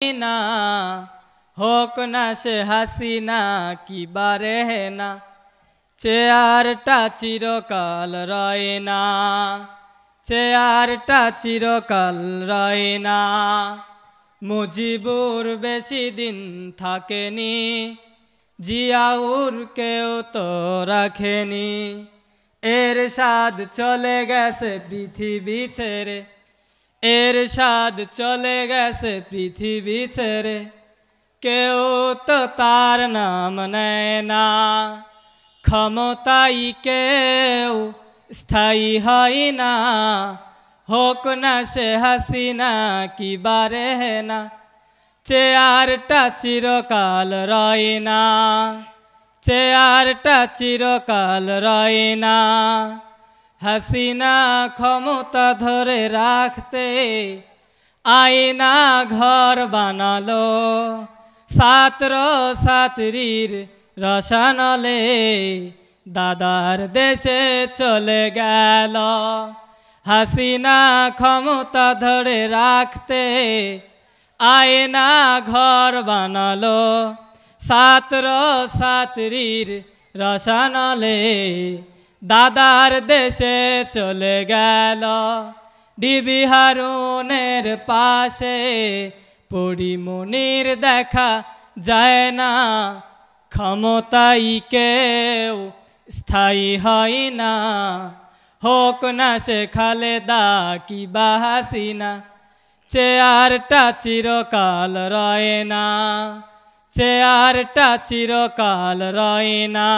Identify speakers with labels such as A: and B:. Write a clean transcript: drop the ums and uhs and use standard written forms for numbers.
A: না হোক না সে হাসিনা কি বারে না চেয়ারটা চিরকাল রয় না চেয়ারটা চিরকাল রয় না মুজিবুর বেশি দিন থাকেনি জিয়াউর কেউ তো রাখেনি এরশাদ চলে গেছে পৃথিবী ছেড়ে এরশাদ চলে গেছে পৃথিবী ছেড়ে কেউ তো তার নাম নেয় না ক্ষমতাই কেউ স্থায়ী হয় না হোক না সে হাসিনা কি বারে না চেয়ারটা চিরকাল রয় না চেয়ারটা চিরকাল রয় না হাসিনা ক্ষমতা ধরে রাখতে আয়না ঘর বানালো ছাত্র ছাত্রীর রসানলে দাদার দেশে চলে গেল হাসিনা ক্ষমতা ধরে রাখতে আয়না ঘর বানালো ছাত্র ছাত্রীর রসানলে দাদার দেশে চলে গেল ডিবি হারুনের পাশে পরিমনির দেখা যায় না ক্ষমতাই কেউ স্থায়ী হয় না হোক না সে খালেদা কিবা হাসিনা চেয়ারটা চিরকাল রয় না চেয়ারটা চিরকাল রয় না।